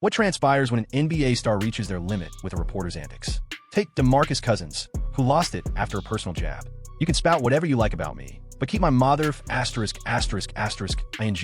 What transpires when an NBA star reaches their limit with a reporter's antics? Take DeMarcus Cousins, who lost it after a personal jab. You can spout whatever you like about me, but keep my mother *****ing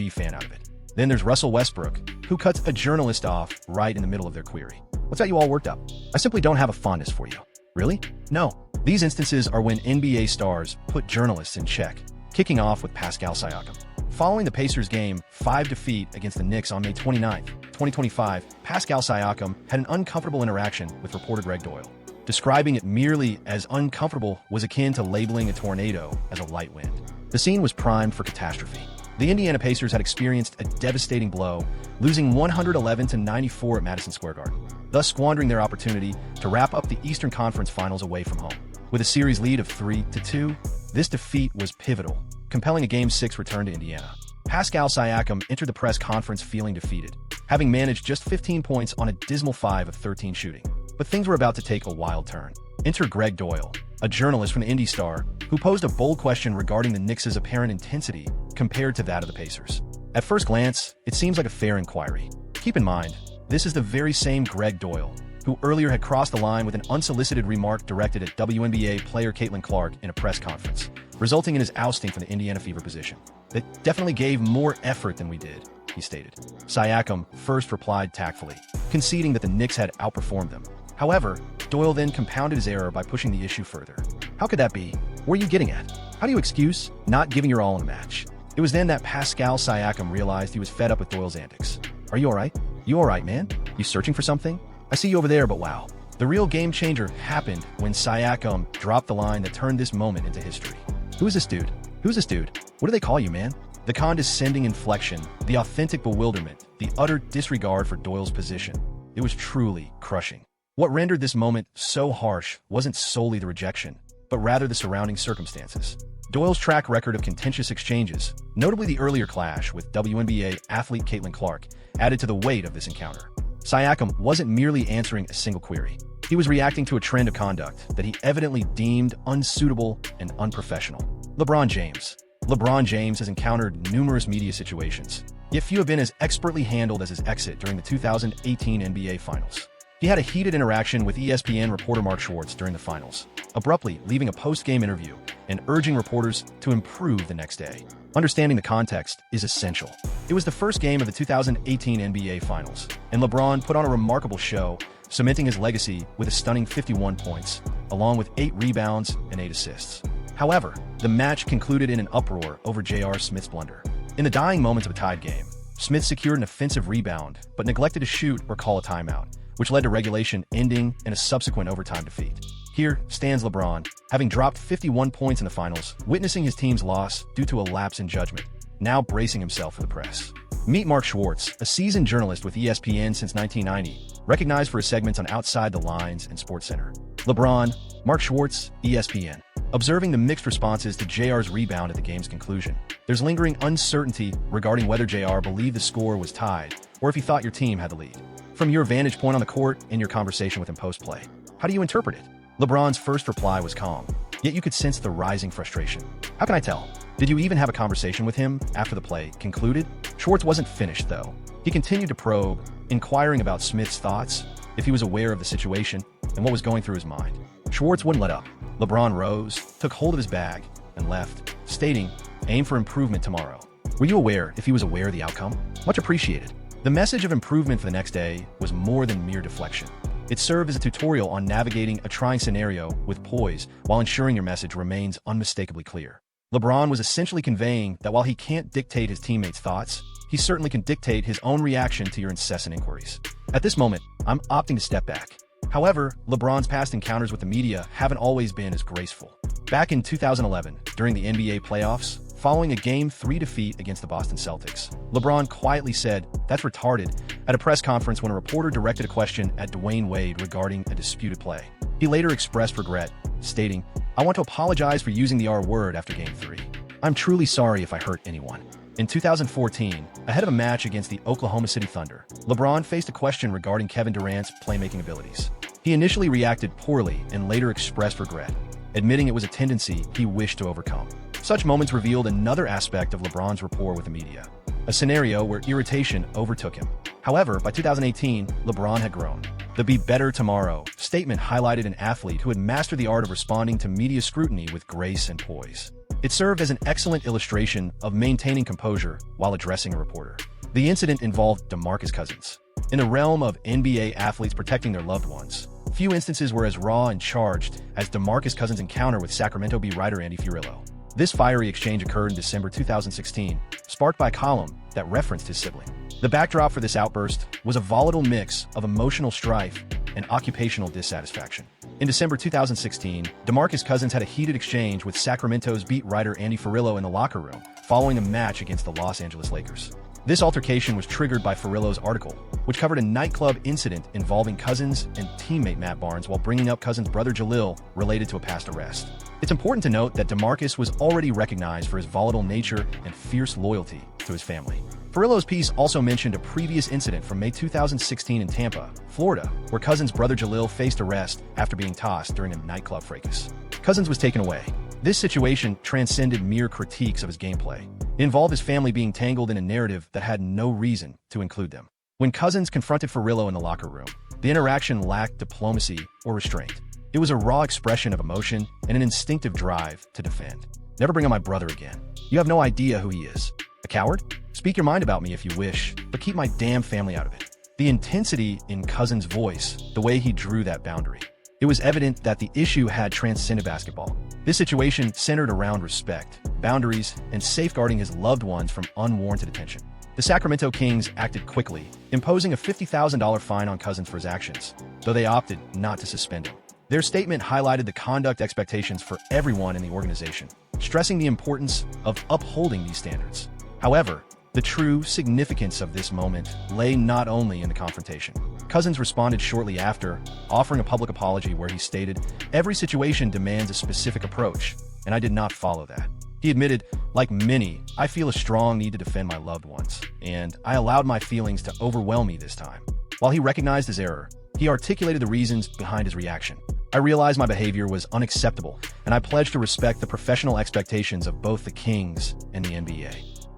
fan out of it. Then there's Russell Westbrook, who cuts a journalist off right in the middle of their query. What's got you all worked up? I simply don't have a fondness for you. Really? No. These instances are when NBA stars put journalists in check, kicking off with Pascal Siakam. Following the Pacers' Game 5 defeat against the Knicks on May 29, 2025, Pascal Siakam had an uncomfortable interaction with reporter Greg Doyle. Describing it merely as uncomfortable was akin to labeling a tornado as a light wind. The scene was primed for catastrophe. The Indiana Pacers had experienced a devastating blow, losing 111-94 at Madison Square Garden, thus squandering their opportunity to wrap up the Eastern Conference Finals away from home. With a series lead of 3-2, this defeat was pivotal, compelling a Game 6 return to Indiana. Pascal Siakam entered the press conference feeling defeated, having managed just 15 points on a dismal 5 of 13 shooting. But things were about to take a wild turn. Enter Greg Doyle, a journalist from the Indy Star, who posed a bold question regarding the Knicks' apparent intensity compared to that of the Pacers. At first glance, it seems like a fair inquiry. Keep in mind, this is the very same Greg Doyle, who earlier had crossed the line with an unsolicited remark directed at WNBA player Caitlin Clark in a press conference, resulting in his ousting from the Indiana Fever position. "That definitely gave more effort than we did," he stated. Siakam first replied tactfully, conceding that the Knicks had outperformed them. However, Doyle then compounded his error by pushing the issue further. "How could that be? What are you getting at? How do you excuse not giving your all in a match?" It was then that Pascal Siakam realized he was fed up with Doyle's antics. "Are you alright? You alright, man? You searching for something? I see you over there, but wow." The real game changer happened when Siakam dropped the line that turned this moment into history. "Who is this dude? Who's this dude? What do they call you, man?" The condescending inflection, the authentic bewilderment, the utter disregard for Doyle's position. It was truly crushing. What rendered this moment so harsh wasn't solely the rejection, but rather the surrounding circumstances. Doyle's track record of contentious exchanges, notably the earlier clash with WNBA athlete Caitlin Clark, added to the weight of this encounter. Siakam wasn't merely answering a single query. He was reacting to a trend of conduct that he evidently deemed unsuitable and unprofessional. LeBron James. LeBron James has encountered numerous media situations, yet few have been as expertly handled as his exit during the 2018 NBA Finals. He had a heated interaction with ESPN reporter Mark Schwartz during the finals, abruptly leaving a post-game interview and urging reporters to improve the next day. Understanding the context is essential. It was the first game of the 2018 NBA Finals, and LeBron put on a remarkable show, cementing his legacy with a stunning 51 points, along with 8 rebounds and 8 assists. However, the match concluded in an uproar over J.R. Smith's blunder. In the dying moments of a tied game, Smith secured an offensive rebound but neglected to shoot or call a timeout, which led to regulation ending in a subsequent overtime defeat. Here stands LeBron, having dropped 51 points in the finals, witnessing his team's loss due to a lapse in judgment, now bracing himself for the press. Meet Mark Schwartz, a seasoned journalist with ESPN since 1990, recognized for his segments on Outside the Lines and SportsCenter. LeBron, Mark Schwartz, ESPN. Observing the mixed responses to JR's rebound at the game's conclusion, there's lingering uncertainty regarding whether JR believed the score was tied or if he thought your team had the lead. From your vantage point on the court and your conversation with him post-play, how do you interpret it? LeBron's first reply was calm, yet you could sense the rising frustration. "How can I tell? Did you even have a conversation with him after the play concluded?" Schwartz wasn't finished, though. He continued to probe, inquiring about Smith's thoughts, if he was aware of the situation, and what was going through his mind. Schwartz wouldn't let up. LeBron rose, took hold of his bag, and left, stating, "Aim for improvement tomorrow." Were you aware if he was aware of the outcome? Much appreciated. The message of improvement for the next day was more than mere deflection. It served as a tutorial on navigating a trying scenario with poise while ensuring your message remains unmistakably clear. LeBron was essentially conveying that while he can't dictate his teammates' thoughts, he certainly can dictate his own reaction to your incessant inquiries. At this moment, I'm opting to step back. However, LeBron's past encounters with the media haven't always been as graceful. Back in 2011, during the NBA playoffs, following a Game 3 defeat against the Boston Celtics, LeBron quietly said, "That's retarded," at a press conference when a reporter directed a question at Dwayne Wade regarding a disputed play. He later expressed regret, stating, "I want to apologize for using the R word after Game 3. I'm truly sorry if I hurt anyone." In 2014, ahead of a match against the Oklahoma City Thunder, LeBron faced a question regarding Kevin Durant's playmaking abilities. He initially reacted poorly and later expressed regret, admitting it was a tendency he wished to overcome. Such moments revealed another aspect of LeBron's rapport with the media. a scenario where irritation overtook him. However, by 2018, LeBron had grown. The "Be Better Tomorrow" statement highlighted an athlete who had mastered the art of responding to media scrutiny with grace and poise. It served as an excellent illustration of maintaining composure while addressing a reporter. The incident involved DeMarcus Cousins. In the realm of NBA athletes protecting their loved ones, few instances were as raw and charged as DeMarcus Cousins' encounter with Sacramento Bee writer Andy Furillo. This fiery exchange occurred in December 2016, sparked by a column that referenced his sibling. The backdrop for this outburst was a volatile mix of emotional strife and occupational dissatisfaction. In December 2016, DeMarcus Cousins had a heated exchange with Sacramento's beat writer Andy Furillo in the locker room following a match against the Los Angeles Lakers. This altercation was triggered by Furillo's article, which covered a nightclub incident involving Cousins and teammate Matt Barnes while bringing up Cousins' brother Jalil related to a past arrest. It's important to note that DeMarcus was already recognized for his volatile nature and fierce loyalty to his family. Furillo's piece also mentioned a previous incident from May 2016 in Tampa, Florida, where Cousins' brother Jalil faced arrest after being tossed during a nightclub fracas. Cousins was taken away. This situation transcended mere critiques of his gameplay. It involved his family being tangled in a narrative that had no reason to include them. When Cousins confronted Furillo in the locker room, the interaction lacked diplomacy or restraint. It was a raw expression of emotion and an instinctive drive to defend. "Never bring up my brother again. You have no idea who he is. A coward? Speak your mind about me if you wish, but keep my damn family out of it." The intensity in Cousins' voice, the way he drew that boundary. It was evident that the issue had transcended basketball. This situation centered around respect, boundaries, and safeguarding his loved ones from unwarranted attention. The Sacramento Kings acted quickly, imposing a $50,000 fine on Cousins for his actions, though they opted not to suspend him. Their statement highlighted the conduct expectations for everyone in the organization, stressing the importance of upholding these standards. However, the true significance of this moment lay not only in the confrontation. Cousins responded shortly after, offering a public apology where he stated, "Every situation demands a specific approach, and I did not follow that." He admitted, "Like many, I feel a strong need to defend my loved ones, and I allowed my feelings to overwhelm me this time." While he recognized his error, he articulated the reasons behind his reaction. "I realized my behavior was unacceptable, and I pledged to respect the professional expectations of both the Kings and the NBA."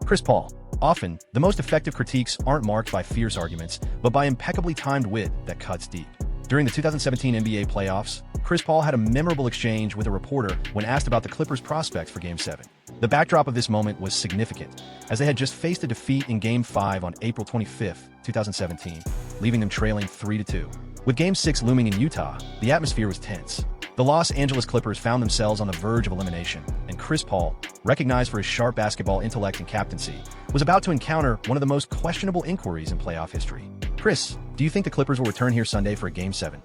Chris Paul. Often, the most effective critiques aren't marked by fierce arguments, but by impeccably timed wit that cuts deep. During the 2017 NBA playoffs, Chris Paul had a memorable exchange with a reporter when asked about the Clippers' prospects for Game 7. The backdrop of this moment was significant, as they had just faced a defeat in Game 5 on April 25, 2017, leaving them trailing 3-2. With Game 6 looming in Utah, the atmosphere was tense. The Los Angeles Clippers found themselves on the verge of elimination, and Chris Paul, recognized for his sharp basketball intellect and captaincy, was about to encounter one of the most questionable inquiries in playoff history. "Chris, do you think the Clippers will return here Sunday for a Game 7?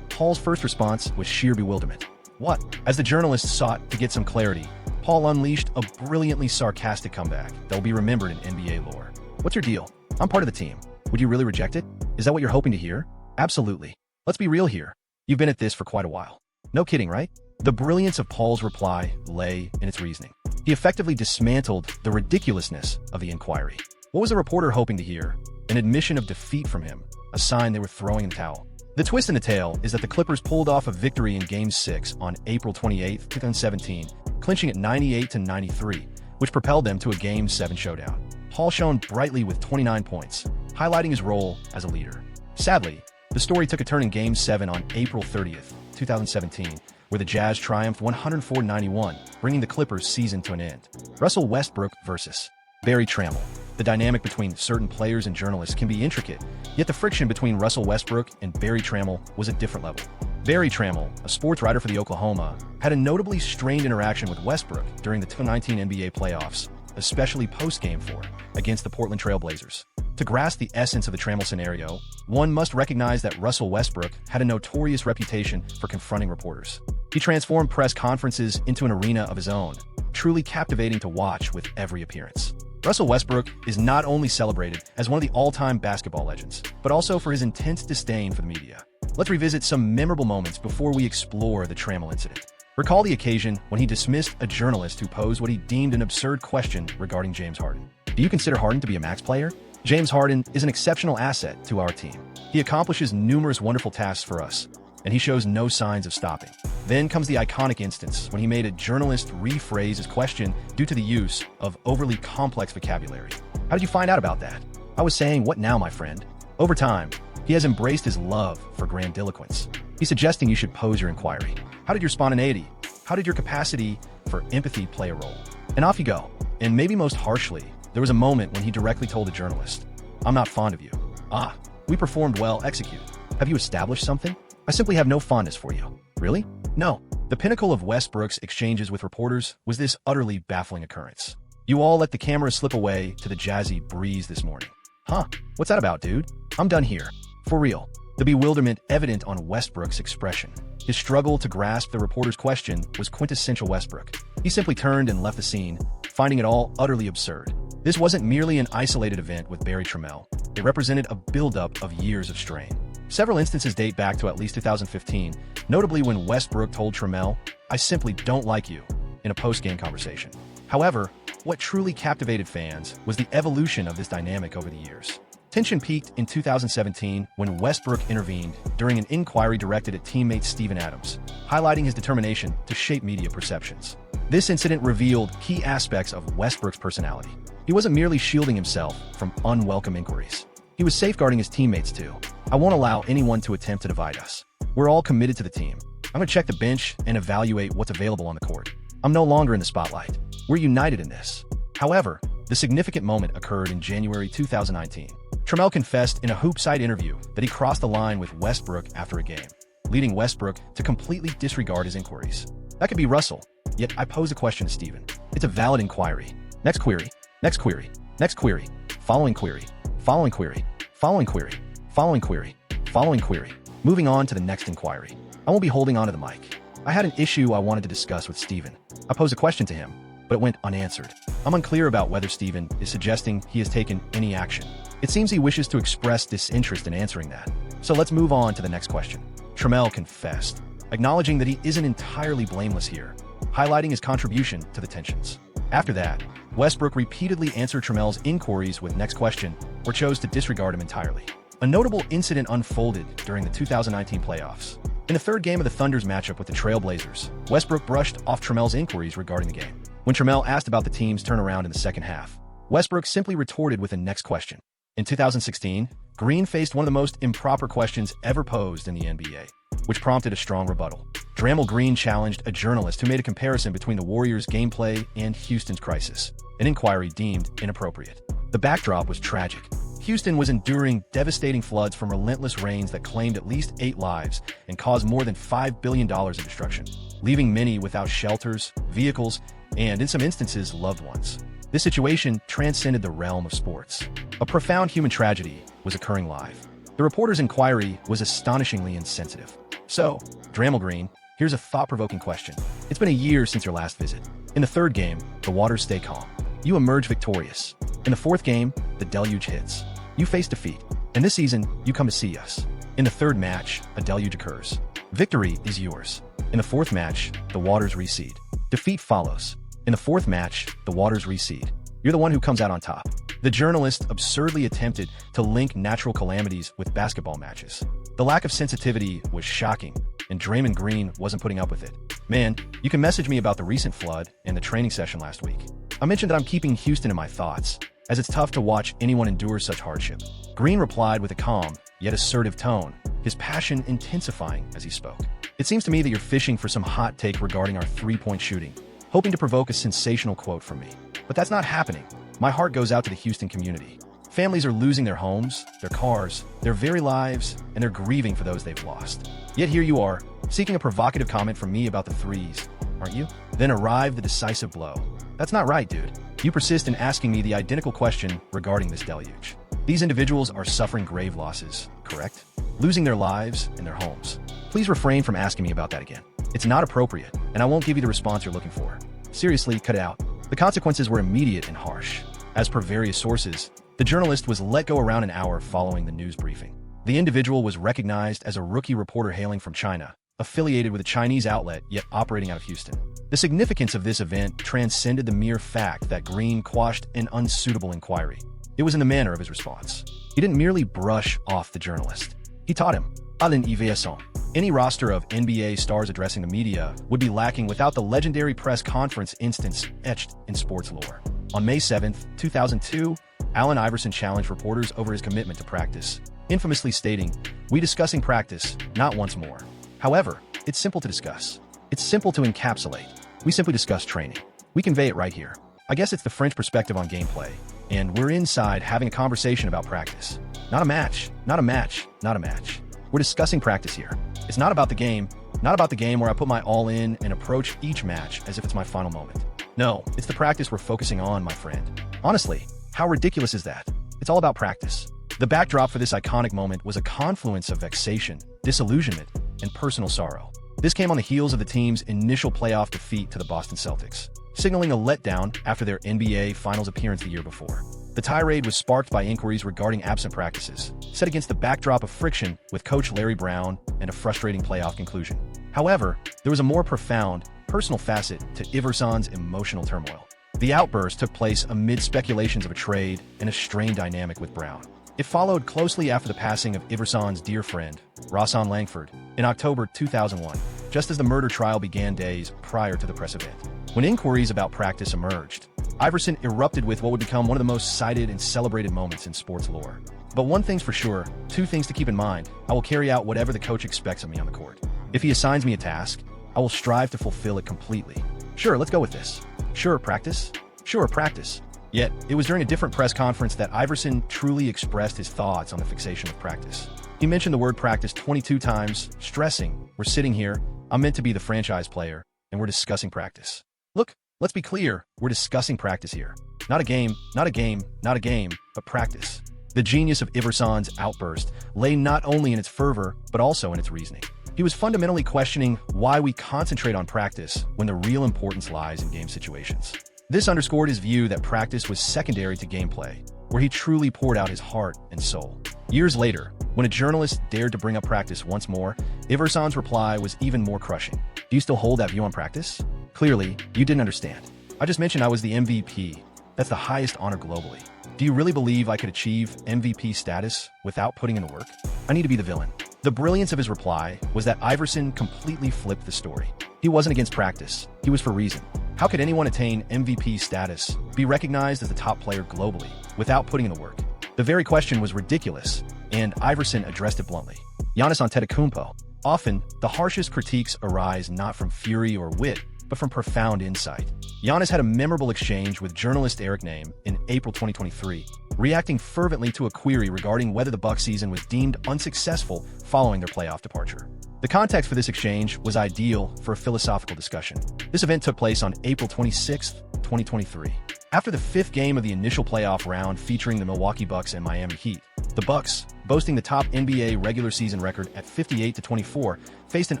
Paul's first response was sheer bewilderment. "What?" As the journalist sought to get some clarity, Paul unleashed a brilliantly sarcastic comeback that will be remembered in NBA lore. "What's your deal? I'm part of the team. Would you really reject it? Is that what you're hoping to hear?" "Absolutely. Let's be real here. You've been at this for quite a while." No kidding, right? The brilliance of Paul's reply lay in its reasoning. He effectively dismantled the ridiculousness of the inquiry. What was the reporter hoping to hear? An admission of defeat from him, a sign they were throwing in the towel. The twist in the tale is that the Clippers pulled off a victory in Game 6 on April 28, 2017, clinching at 98-93, which propelled them to a Game 7 showdown. Paul shone brightly with 29 points, highlighting his role as a leader. Sadly, the story took a turn in Game 7 on April 30th, 2017, where the Jazz triumphed 104-91, bringing the Clippers' season to an end. Russell Westbrook versus Barry Trammell. The dynamic between certain players and journalists can be intricate, yet the friction between Russell Westbrook and Barry Trammell was a different level. Barry Trammell, a sports writer for the Oklahoma, had a notably strained interaction with Westbrook during the 2019 NBA playoffs, especially post-Game 4 against the Portland Trail Blazers. To grasp the essence of the Trammell scenario, one must recognize that Russell Westbrook had a notorious reputation for confronting reporters. He transformed press conferences into an arena of his own, truly captivating to watch with every appearance. Russell Westbrook is not only celebrated as one of the all-time basketball legends, but also for his intense disdain for the media. Let's revisit some memorable moments before we explore the Trammell incident. Recall the occasion when he dismissed a journalist who posed what he deemed an absurd question regarding James Harden. "Do you consider Harden to be a max player?" James Harden is an exceptional asset to our team. He accomplishes numerous wonderful tasks for us, and he shows no signs of stopping. Then comes the iconic instance when he made a journalist rephrase his question due to the use of overly complex vocabulary. How did you find out about that? I was saying, what now, my friend? Over time, he has embraced his love for grandiloquence. He's suggesting you should pose your inquiry. How did your spontaneity, how did your capacity for empathy play a role? And off you go. And maybe most harshly, there was a moment when he directly told a journalist, I'm not fond of you. Ah, we performed well, execute. Have you established something? I simply have no fondness for you. Really? No. The pinnacle of Westbrook's exchanges with reporters was this utterly baffling occurrence. You all let the camera slip away to the jazzy breeze this morning. Huh, what's that about, dude? I'm done here. For real. The bewilderment evident on Westbrook's expression. His struggle to grasp the reporter's question was quintessential Westbrook. He simply turned and left the scene, finding it all utterly absurd. This wasn't merely an isolated event with Barry Trammell. It represented a buildup of years of strain. Several instances date back to at least 2015, notably when Westbrook told Trammell, I simply don't like you, in a post-game conversation. However, what truly captivated fans was the evolution of this dynamic over the years. Tension peaked in 2017 when Westbrook intervened during an inquiry directed at teammate Steven Adams, highlighting his determination to shape media perceptions. This incident revealed key aspects of Westbrook's personality. He wasn't merely shielding himself from unwelcome inquiries. He was safeguarding his teammates too. I won't allow anyone to attempt to divide us. We're all committed to the team. I'm going to check the bench and evaluate what's available on the court. I'm no longer in the spotlight. We're united in this. However, the significant moment occurred in January 2019. Trammell confessed in a hoop-side interview that he crossed the line with Westbrook after a game, leading Westbrook to completely disregard his inquiries. That could be Russell, yet I pose a question to Steven. It's a valid inquiry. Next query, next query, next query, following query, following query, following query, following query, following query. Moving on to the next inquiry. I won't be holding on to the mic. I had an issue I wanted to discuss with Steven. I posed a question to him, but it went unanswered. I'm unclear about whether Steven is suggesting he has taken any action. It seems he wishes to express disinterest in answering that. So let's move on to the next question. Trammell confessed, acknowledging that he isn't entirely blameless here, highlighting his contribution to the tensions. After that, Westbrook repeatedly answered Trammell's inquiries with next question, or chose to disregard him entirely. A notable incident unfolded during the 2019 playoffs. In the third game of the Thunder's matchup with the Trail Blazers, Westbrook brushed off Trammell's inquiries regarding the game. When Trammell asked about the team's turnaround in the second half, Westbrook simply retorted with a next question. In 2016, Green faced one of the most improper questions ever posed in the NBA, which prompted a strong rebuttal. Draymond Green challenged a journalist who made a comparison between the Warriors' gameplay and Houston's crisis, an inquiry deemed inappropriate. The backdrop was tragic. Houston was enduring devastating floods from relentless rains that claimed at least 8 lives and caused more than $5 billion in destruction, leaving many without shelters, vehicles, and, in some instances, loved ones. This situation transcended the realm of sports. A profound human tragedy was occurring live. The reporter's inquiry was astonishingly insensitive. So, Draymond Green, here's a thought-provoking question. It's been a year since your last visit. In the third game, the waters stay calm. You emerge victorious. In the fourth game, the deluge hits. You face defeat. And this season, you come to see us. In the third match, a deluge occurs. Victory is yours. In the fourth match, the waters recede. Defeat follows. In the fourth match, the waters recede. You're the one who comes out on top. The journalist absurdly attempted to link natural calamities with basketball matches. The lack of sensitivity was shocking, and Draymond Green wasn't putting up with it. Man, you can message me about the recent flood and the training session last week. I mentioned that I'm keeping Houston in my thoughts, as it's tough to watch anyone endure such hardship. Green replied with a calm, yet assertive tone, his passion intensifying as he spoke. It seems to me that you're fishing for some hot take regarding our three-point shooting, hoping to provoke a sensational quote from me. But that's not happening. My heart goes out to the Houston community. Families are losing their homes, their cars, their very lives, and they're grieving for those they've lost. Yet here you are, seeking a provocative comment from me about the threes, aren't you? Then arrive the decisive blow. That's not right, dude. You persist in asking me the identical question regarding this deluge. These individuals are suffering grave losses, correct? Losing their lives and their homes. Please refrain from asking me about that again. It's not appropriate, and I won't give you the response you're looking for. Seriously, cut it out. The consequences were immediate and harsh. As per various sources, the journalist was let go around an hour following the news briefing. The individual was recognized as a rookie reporter hailing from China, affiliated with a Chinese outlet yet operating out of Houston. The significance of this event transcended the mere fact that Green quashed an unsuitable inquiry. It was in the manner of his response. He didn't merely brush off the journalist. He taught him, à l'innovation. Any roster of NBA stars addressing the media would be lacking without the legendary press conference instance etched in sports lore. On May 7, 2002, Allen Iverson challenged reporters over his commitment to practice, infamously stating, "We discussing practice, not once more." However, it's simple to discuss. It's simple to encapsulate. We simply discuss training. We convey it right here. I guess it's the French perspective on gameplay, and we're inside having a conversation about practice. Not a match, not a match, not a match. We're discussing practice here. It's not about the game, not about the game where I put my all in and approach each match as if it's my final moment. No, it's the practice we're focusing on, my friend. Honestly, how ridiculous is that? It's all about practice. The backdrop for this iconic moment was a confluence of vexation, disillusionment, and personal sorrow. This came on the heels of the team's initial playoff defeat to the Boston Celtics, signaling a letdown after their NBA Finals appearance the year before. The tirade was sparked by inquiries regarding absent practices, set against the backdrop of friction with coach Larry Brown and a frustrating playoff conclusion. However, there was a more profound, personal facet to Iverson's emotional turmoil. The outburst took place amid speculations of a trade and a strained dynamic with Brown. It followed closely after the passing of Iverson's dear friend, Rahsaan Langford, in October 2001, just as the murder trial began days prior to the press event. When inquiries about practice emerged, Iverson erupted with what would become one of the most cited and celebrated moments in sports lore. But one thing's for sure, two things to keep in mind: I will carry out whatever the coach expects of me on the court. If he assigns me a task, I will strive to fulfill it completely. Sure, let's go with this. Sure, practice? Sure, practice. Yet, it was during a different press conference that Iverson truly expressed his thoughts on the fixation of practice. He mentioned the word practice 22 times, stressing, "We're sitting here, I'm meant to be the franchise player, and we're discussing practice." Look, let's be clear, we're discussing practice here. Not a game, not a game, not a game, but practice. The genius of Iverson's outburst lay not only in its fervor, but also in its reasoning. He was fundamentally questioning why we concentrate on practice when the real importance lies in game situations. This underscored his view that practice was secondary to gameplay, where he truly poured out his heart and soul. Years later, when a journalist dared to bring up practice once more, Iverson's reply was even more crushing. "Do you still hold that view on practice? Clearly, you didn't understand. I just mentioned I was the MVP. That's the highest honor globally. Do you really believe I could achieve MVP status without putting in the work? I need to be the villain." The brilliance of his reply was that Iverson completely flipped the story. He wasn't against practice. He was for reason. How could anyone attain MVP status, be recognized as the top player globally, without putting in the work? The very question was ridiculous, and Iverson addressed it bluntly. Giannis Antetokounmpo. Often, the harshest critiques arise not from fury or wit, but from profound insight. Giannis had a memorable exchange with journalist Eric Name in April 2023, reacting fervently to a query regarding whether the Bucks season was deemed unsuccessful following their playoff departure. The context for this exchange was ideal for a philosophical discussion. This event took place on April 26, 2023. After the fifth game of the initial playoff round featuring the Milwaukee Bucks and Miami Heat, the Bucks, boasting the top NBA regular season record at 58-24, faced an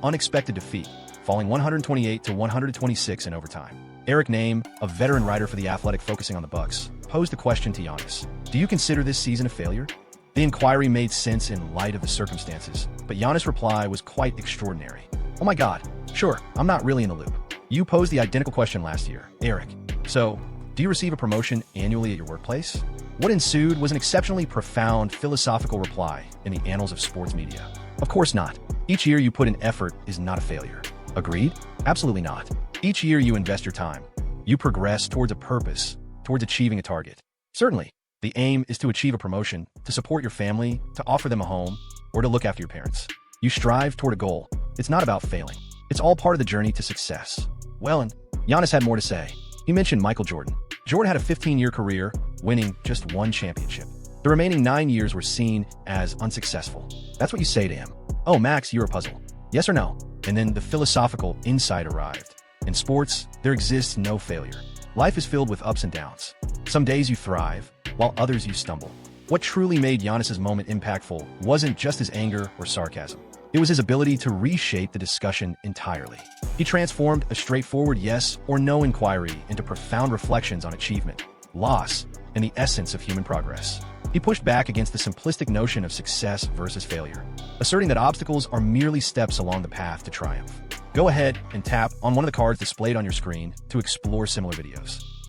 unexpected defeat, falling 128-126 in overtime. Eric Name, a veteran writer for The Athletic focusing on the Bucks, posed the question to Giannis: "Do you consider this season a failure?" The inquiry made sense in light of the circumstances, but Giannis' reply was quite extraordinary. "Oh my God, sure, I'm not really in the loop. You posed the identical question last year, Eric. So, do you receive a promotion annually at your workplace?" What ensued was an exceptionally profound philosophical reply in the annals of sports media. Of course not. Each year you put in effort is not a failure. Agreed? Absolutely not. Each year you invest your time. You progress towards a purpose, towards achieving a target. Certainly, the aim is to achieve a promotion, to support your family, to offer them a home, or to look after your parents. You strive toward a goal. It's not about failing. It's all part of the journey to success. Well, and Giannis had more to say. He mentioned Michael Jordan. Jordan had a 15-year career, winning just one championship. The remaining 9 years were seen as unsuccessful. That's what you say to him. "Oh, Max, you're a puzzle. Yes or no?" And then the philosophical insight arrived. In sports, there exists no failure. Life is filled with ups and downs. Some days you thrive, while others you stumble. What truly made Giannis' moment impactful wasn't just his anger or sarcasm. It was his ability to reshape the discussion entirely. He transformed a straightforward yes or no inquiry into profound reflections on achievement, loss, and the essence of human progress. He pushed back against the simplistic notion of success versus failure, asserting that obstacles are merely steps along the path to triumph. Go ahead and tap on one of the cards displayed on your screen to explore similar videos.